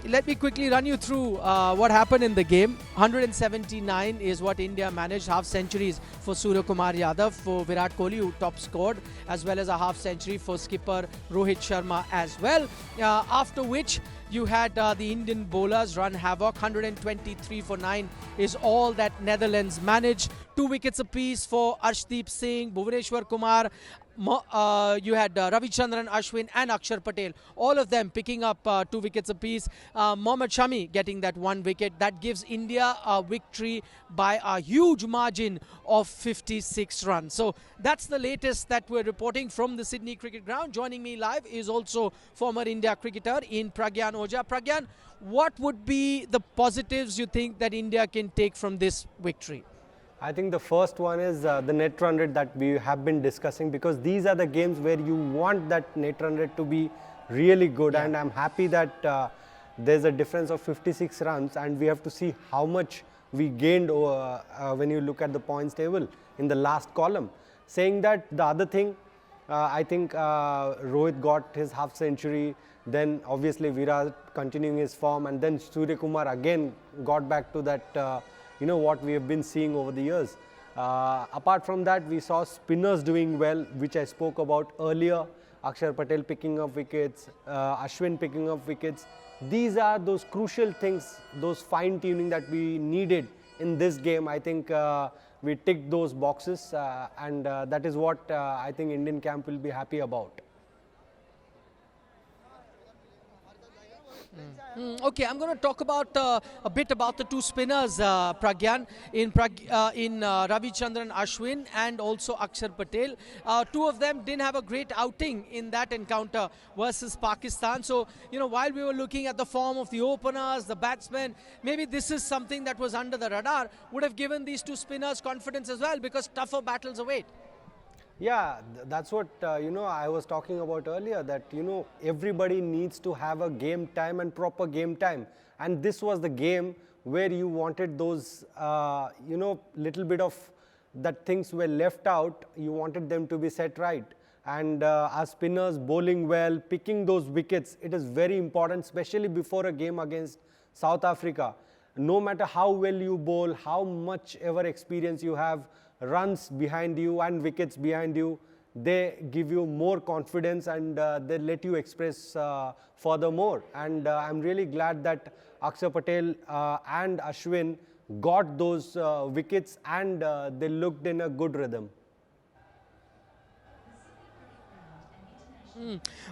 let me quickly run you through what happened in the game. 179 is what India managed, half centuries for Surya Kumar Yadav, for Virat Kohli who top scored, as well as a half century for skipper Rohit Sharma as well. After which you had the Indian bowlers run havoc. 123 for 9 is all that Netherlands managed. 2 wickets apiece for Arshdeep Singh, Bhuvaneshwar Kumar. You had Ravichandran Ashwin and Akshar Patel, all of them picking up 2 wickets apiece. Mohammad Shami getting that 1 wicket. That gives India a victory by a huge margin of 56 runs. So that's the latest that we're reporting from the Sydney Cricket Ground. Joining me live is also former India cricketer in Pragyan Ojha. Pragyan, what would be the positives you think that India can take from this victory? I think the first one is the net run rate that we have been discussing, because these are the games where you want that net run rate to be really good, and I'm happy that there's a difference of 56 runs, and we have to see how much we gained when you look at the points table in the last column. Saying that, the other thing, I think Rohit got his half century, then obviously Virat continuing his form, and then Surya Kumar again got back to that what we have been seeing over the years. Apart from that, we saw spinners doing well, which I spoke about earlier. Akshar Patel picking up wickets, Ashwin picking up wickets. These are those crucial things, those fine tuning that we needed in this game. I think we ticked those boxes, and that is what I think Indian camp will be happy about. Okay, I'm going to talk about a bit about the 2 spinners, Pragyan, in Ravichandran Ashwin and also Akshar Patel. 2 of them didn't have a great outing in that encounter versus Pakistan. So, while we were looking at the form of the openers, the batsmen, maybe this is something that was under the radar, would have given these 2 spinners confidence as well, because tougher battles await. Yeah, that's what I was talking about earlier, that everybody needs to have a game time and proper game time, and this was the game where you wanted those little bit of that things were left out. You wanted them to be set right, and our spinners bowling well, picking those wickets, it is very important, especially before a game against South Africa. No matter how well you bowl, how much ever experience you have, runs behind you and wickets behind you, they give you more confidence, and they let you express furthermore. And I'm really glad that Akshar Patel and Ashwin got those wickets, and they looked in a good rhythm.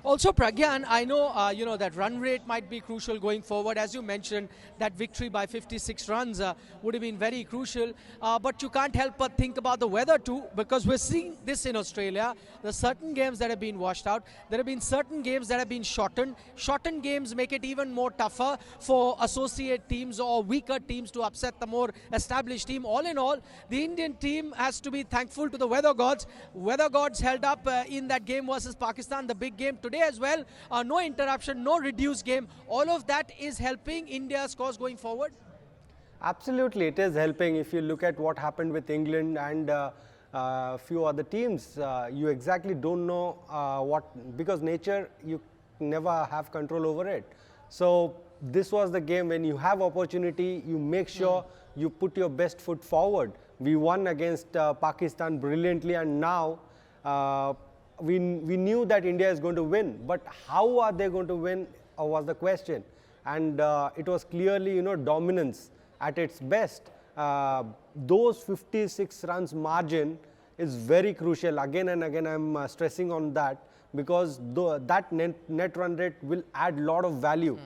Also, Pragyan, I know that run rate might be crucial going forward. As you mentioned, that victory by 56 runs would have been very crucial. But you can't help but think about the weather too, because we're seeing this in Australia. There are certain games that have been washed out. There have been certain games that have been shortened. Shortened games make it even more tougher for associate teams or weaker teams to upset the more established team. All in all, the Indian team has to be thankful to the weather gods. Weather gods held up in that game versus Pakistan, the big game today as well. No interruption, no reduced game. All of that is helping India's cause going forward. Absolutely, it is helping. If you look at what happened with England and a few other teams, you exactly don't know because nature, you never have control over it. So this was the game when you have opportunity, you make sure you put your best foot forward. We won against Pakistan brilliantly, and now we knew that India is going to win, but how are they going to win was the question. And it was clearly, dominance at its best. Those 56 runs margin is very crucial. Again and again, I'm stressing on that, because that net run rate will add a lot of value.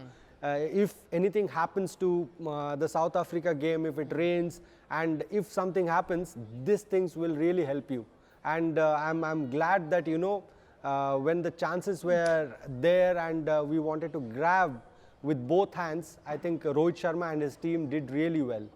If anything happens to the South Africa game, if it rains, and if something happens, these things will really help you. And I'm glad that, when the chances were there and we wanted to grab with both hands, I think Rohit Sharma and his team did really well.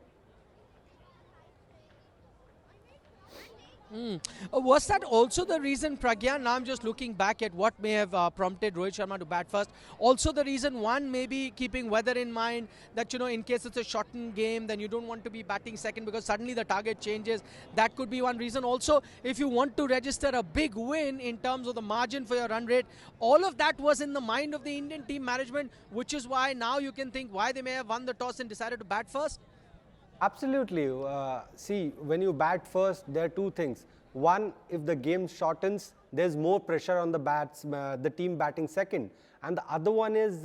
Was that also the reason, Pragyan? Now I'm just looking back at what may have prompted Rohit Sharma to bat first. Also, the reason one, maybe keeping weather in mind, that in case it's a shortened game, then you don't want to be batting second because suddenly the target changes. That could be one reason. Also, if you want to register a big win in terms of the margin for your run rate, all of that was in the mind of the Indian team management, which is why now you can think why they may have won the toss and decided to bat first. Absolutely. See, when you bat first, there are two things. One, if the game shortens, there's more pressure on the team batting second. And the other one is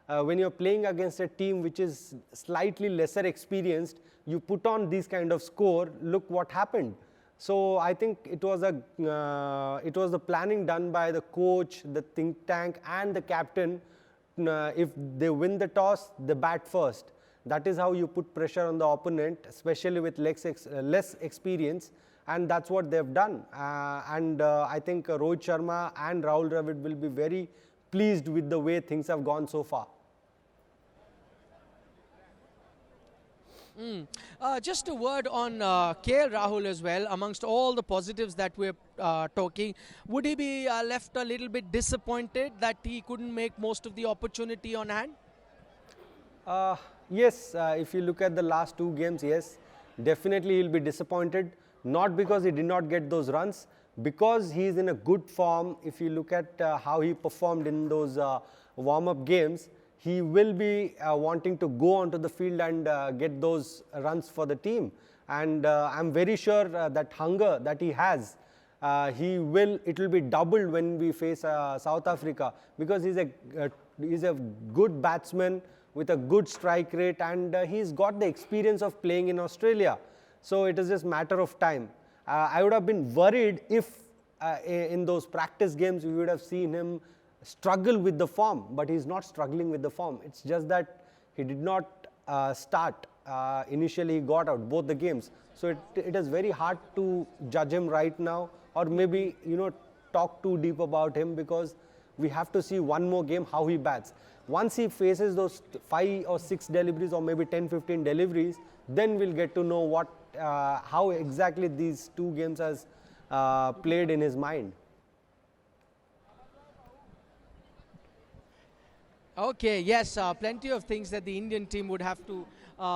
when you're playing against a team which is slightly lesser experienced, you put on these kind of score. Look what happened. So I think it was the planning done by the coach, the think tank, and the captain. If they win the toss, they bat first. That is how you put pressure on the opponent, especially with less experience, and that's what they've done. I think Rohit Sharma and Rahul Dravid will be very pleased with the way things have gone so far. Just a word on KL Rahul as well. Amongst all the positives that we're talking, would he be left a little bit disappointed that he couldn't make most of the opportunity on hand? Yes, if you look at the last two games, yes, definitely he'll be disappointed. Not because he did not get those runs, because he is in a good form. If you look at how he performed in those warm-up games, he will be wanting to go onto the field and get those runs for the team. And I'm very sure that hunger that he has, it will be doubled when we face South Africa, because he's a good batsman with a good strike rate, and he's got the experience of playing in Australia. So it is just a matter of time. I would have been worried if in those practice games we would have seen him struggle with the form, but he's not struggling with the form. It's just that he did not start. Initially he got out both the games. So it is very hard to judge him right now, or maybe talk too deep about him, because we have to see one more game how he bats. Once he faces those 5 or 6 deliveries, or maybe 10-15 deliveries, then we'll get to know how exactly these two games has played in his mind. Okay, yes, plenty of things that the Indian team would have to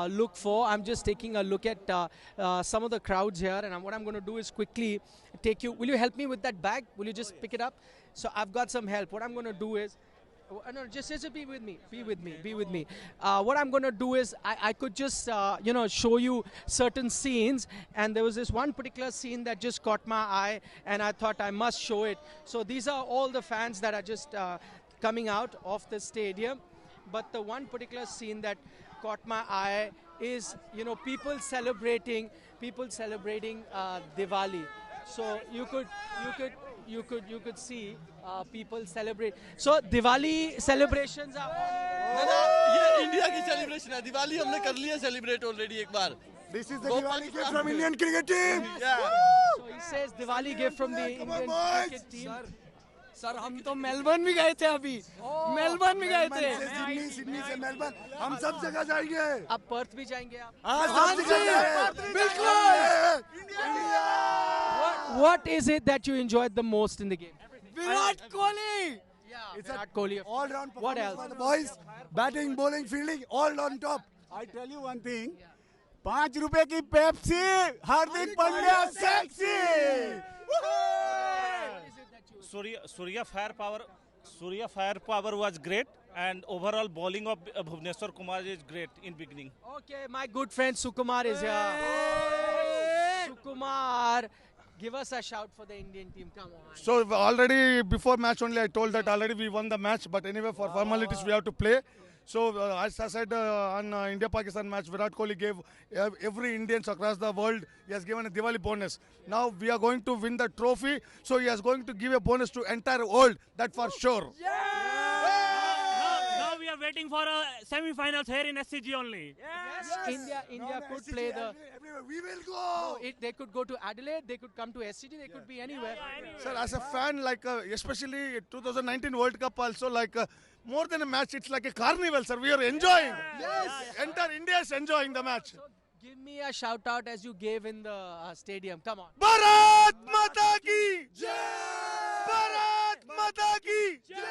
look for. I'm just taking a look at some of the crowds here, and what I'm going to do is quickly take you. Will you help me with that bag? Will you just pick it up? So I've got some help. What I'm going to do is, no, just be with me. Be with me. What I'm going to do is, I could just, show you certain scenes. And there was this one particular scene that just caught my eye, and I thought I must show it. So these are all the fans that are just coming out of the stadium. But the one particular scene that caught my eye is, people celebrating Diwali. So you could see people celebrate. So Diwali celebrations are on. ये India की celebration है. दिवाली हमने कर लिया celebrate already एक बार. This is the Diwali gift from Indian cricket team. Yeah. So he says Diwali gift from the Come on, Indian boys. cricket team. Sir हम तो Melbourne भी गए थे अभी मेलबर्न भी गए थे सिडनी से मेलबर्न हम सब जगह जाएंगे अब पर्थ भी जाएंगे आप. हाँ सब जगह बिल्कुल What is it that you enjoyed the most in the game? Virat Kohli It's Virat Kohli. all round What performance else? by the boys, batting, bowling, fielding, all on top. I tell you one thing, 5 रुपए की Pepsi, Hardik Pandya sexy. Surya firepower was great, and overall bowling of Bhuvneshwar Kumar is great in beginning. Okay, my good friend Sukumar is here. Sukumar, give us a shout for the Indian team. Come on. So already before match only I told that already we won the match, but anyway for formalities we have to play. So as I said on India-Pakistan match, Virat Kohli gave every Indians across the world, he has given a Diwali bonus. Now we are going to win the trophy, so he is going to give a bonus to entire world, that for sure. Now we are waiting for semi-finals here in SCG only. Yes. India could play the. Everywhere we will go. They could go to Adelaide, they could come to SCG, they could be anywhere. Sir, as a fan, like especially 2019 World Cup also, like more than a match, it's like a carnival, sir. We are enjoying. Yes. Entire India is enjoying the match. Give me a shout out as you gave in the stadium. Come on. Bharat माता की जय, भारत माता की जय।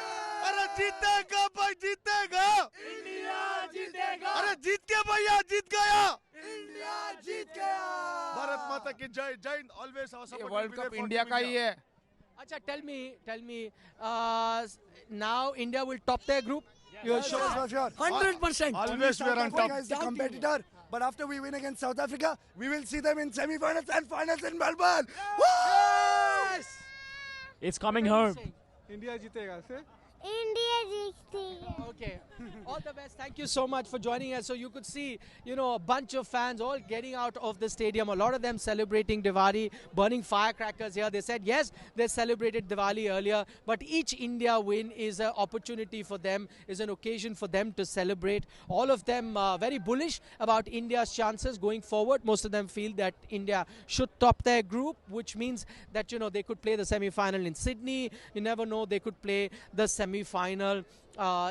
अरे जीतेगा भाई, जीतेगा इंडिया जीतेगा, अरे जीत के भैया, जीत गया इंडिया जीत गया। भारत माता की जय, जय Hind. Always world cup India का ही है। Acha, tell me, now India will top their group. You're Yes, sure? yes, for sure. 100%. Always we are on South top. Africa is the competitor, but after we win against South Africa, we will see them in semi-finals and finals in Melbourne. Yes! It's coming home. India जीतेगा से India जीतती है। Okay. All the best. Thank you so much for joining us. So you could see, a bunch of fans all getting out of the stadium. A lot of them celebrating Diwali, burning firecrackers here. They said, yes, they celebrated Diwali earlier, but each India win is an opportunity for them, is an occasion for them to celebrate. All of them very bullish about India's chances going forward. Most of them feel that India should top their group, which means that, they could play the semi-final in Sydney. You never know, they could play the semi-final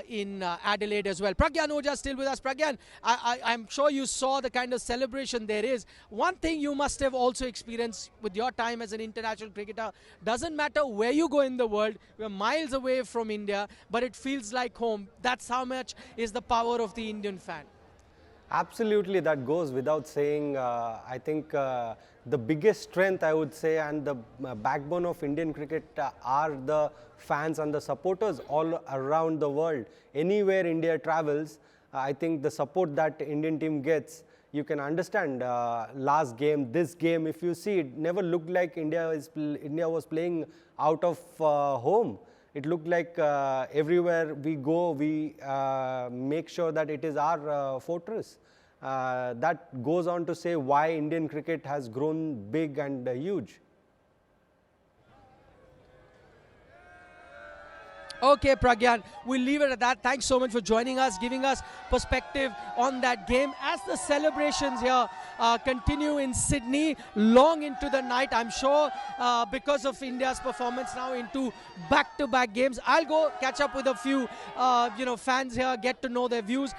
in Adelaide as well. Pragyan Ojha still with us. Pragyan, I'm sure you saw the kind of celebration there is. One thing you must have also experienced with your time as an international cricketer, doesn't matter where you go in the world, we're miles away from India, but it feels like home. That's how much is the power of the Indian fan. Absolutely, that goes without saying. I think the biggest strength, I would say, and the backbone of Indian cricket are the fans and the supporters all around the world. Anywhere India travels, I think the support that Indian team gets, you can understand. Last game, this game, if you see, it never looked like India was playing out of home. It looked like everywhere we go, we make sure that it is our fortress. That goes on to say why Indian cricket has grown big and huge. Okay, Pragyan, we'll leave it at that. Thanks so much for joining us, giving us perspective on that game. As the celebrations here continue in Sydney long into the night, I'm sure because of India's performance now into back-to-back games, I'll go catch up with a few, fans here, get to know their views.